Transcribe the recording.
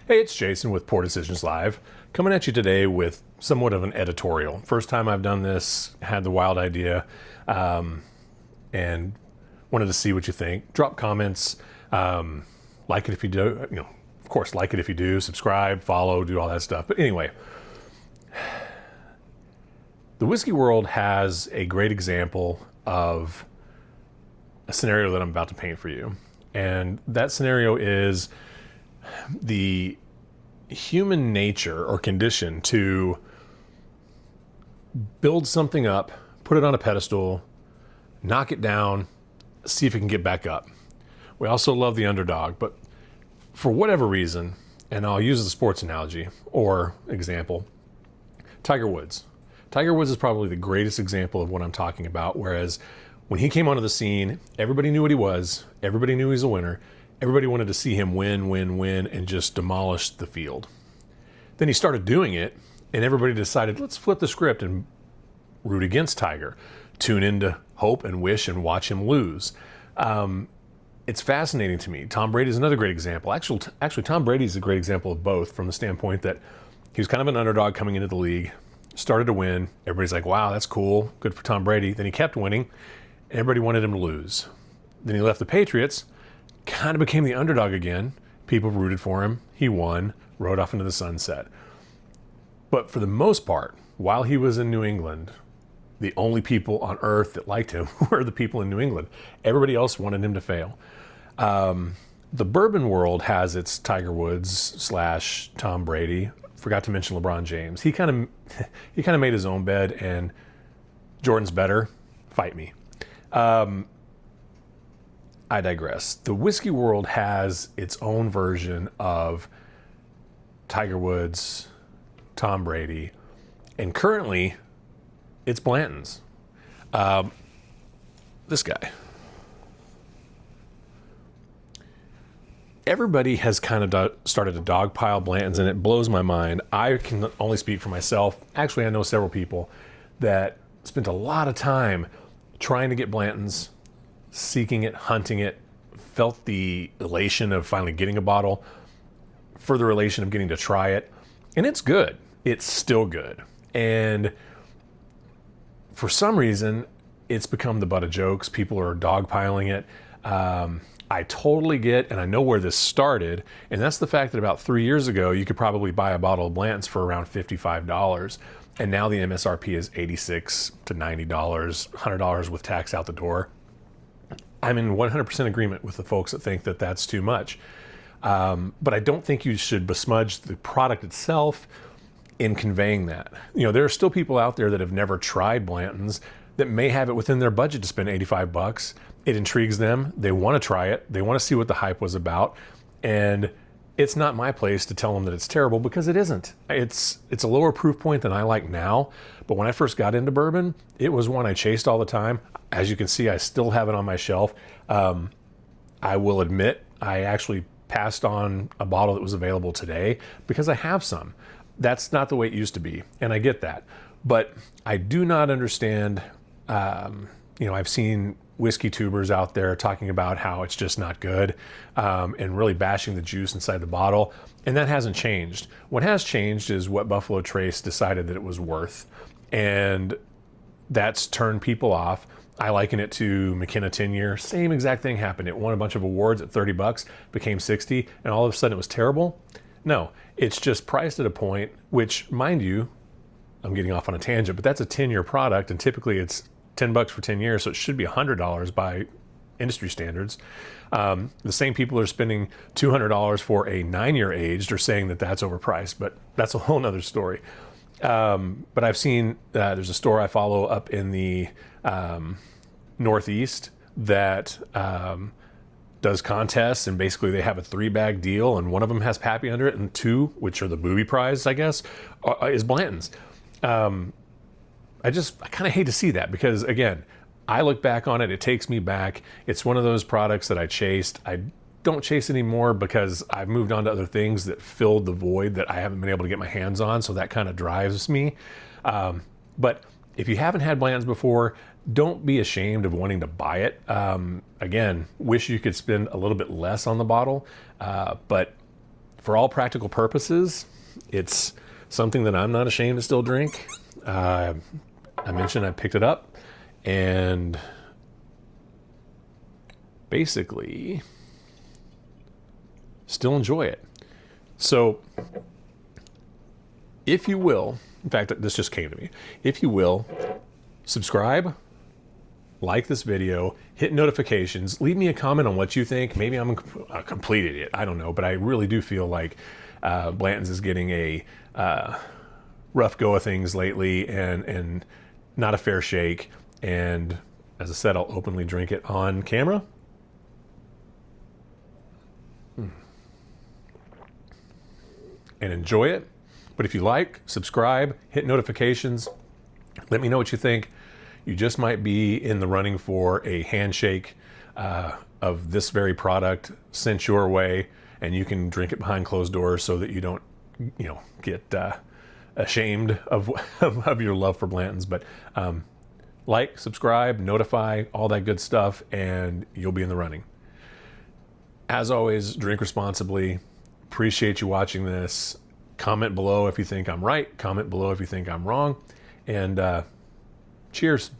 Hey, it's Jason with Poor Decisions Live, coming at you today with somewhat of an editorial. First time I've done this, had the wild idea, and wanted to see what you think. Drop comments, like it if you do, of course, like it if you do, subscribe, follow, do all that stuff. But anyway, the whiskey world has a great example of a scenario that I'm about to paint for you. And that scenario is the human nature or condition to build something up, put it on a pedestal, knock it down, see if it can get back up. We also love the underdog, but for whatever reason, and I'll use the sports analogy or example, Tiger Woods. Tiger Woods is probably the greatest example of what I'm talking about, whereas when he came onto the scene, everybody knew what he was, everybody knew he was a winner, everybody wanted to see him win, and just demolish the field. Then he started doing it, and everybody decided, let's flip the script and root against Tiger. Tune into hope and wish and watch him lose. It's fascinating to me. Tom Brady is another great example. Actually, Tom Brady is a great example of both, from the standpoint that he was kind of an underdog coming into the league, started to win. Everybody's like, wow, that's cool. Good for Tom Brady. Then he kept winning. Everybody wanted him to lose. Then he left the Patriots, kind of became the underdog again. People rooted for him. He won, rode off into the sunset. But for the most part, while he was in New England, the only people on earth that liked him were the people in New England. Everybody else wanted him to fail. The bourbon world has its Tiger Woods / Tom Brady. Forgot to mention LeBron James. He kind of made his own bed, and Jordan's better. Fight me. I digress. The whiskey world has its own version of Tiger Woods, Tom Brady, and currently it's Blanton's. This guy. Everybody has kind of started to dogpile Blanton's, and it blows my mind. I can only speak for myself. Actually, I know several people that spent a lot of time trying to get Blanton's, seeking it, hunting it, felt the elation of finally getting a bottle, further elation of getting to try it. And it's good. It's still good. And for some reason, it's become the butt of jokes. People are dogpiling it. I totally get, and I know where this started, and that's the fact that about 3 years ago, you could probably buy a bottle of Blanton's for around $55. And now the MSRP is $86 to $90, $100 with tax out the door. I'm in 100% agreement with the folks that think that that's too much. But I don't think you should besmudge the product itself in conveying that. There are still people out there that have never tried Blanton's that may have it within their budget to spend $85. It intrigues them. They want to try it. They want to see what the hype was about. And it's not my place to tell them that it's terrible, because it isn't. It's a lower proof point than I like now. But when I first got into bourbon, it was one I chased all the time. As you can see, I still have it on my shelf. I will admit, I actually passed on a bottle that was available today because I have some. That's not the way it used to be, and I get that. But I do not understand, I've seen whiskey tubers out there talking about how it's just not good, and really bashing the juice inside the bottle, and that hasn't changed. What has changed is what Buffalo Trace decided that it was worth, and that's turned people off. I liken it to McKenna 10-year. Same exact thing happened. It won a bunch of awards at $30, became 60, and all of a sudden it was terrible. No, it's just priced at a point, which, mind you, I'm getting off on a tangent, but that's a 10-year product, and typically it's $10 for 10 years, so it should be $100 by industry standards. The same people are spending $200 for a 9-year aged are saying that that's overpriced, but that's a whole nother story. But I've seen, there's a store I follow up in the Northeast that does contests, and basically they have a 3-bag deal, and one of them has Pappy under it, and 2, which are the booby prize, I guess, is Blanton's. I kind of hate to see that, because again, I look back on it, it takes me back. It's one of those products that I chased. I don't chase anymore because I've moved on to other things that filled the void that I haven't been able to get my hands on, so that kind of drives me. But if you haven't had Blanton's before, don't be ashamed of wanting to buy it. Again, wish you could spend a little bit less on the bottle, but for all practical purposes, it's something that I'm not ashamed to still drink. I mentioned I picked it up and basically still enjoy it. So if you will, in fact, this just came to me. If you will, subscribe, like this video, hit notifications, leave me a comment on what you think. Maybe I'm a complete idiot, I don't know, but I really do feel like Blanton's is getting a rough go of things lately and not a fair shake. And as I said, I'll openly drink it on camera. And enjoy it. But if you like, subscribe, hit notifications, let me know what you think. You just might be in the running for a handshake of this very product sent your way, and you can drink it behind closed doors so that you don't, get ashamed of your love for Blanton's. But like, subscribe, notify, all that good stuff, and you'll be in the running. As always, drink responsibly. Appreciate you watching this. Comment below if you think I'm right. Comment below if you think I'm wrong. And cheers.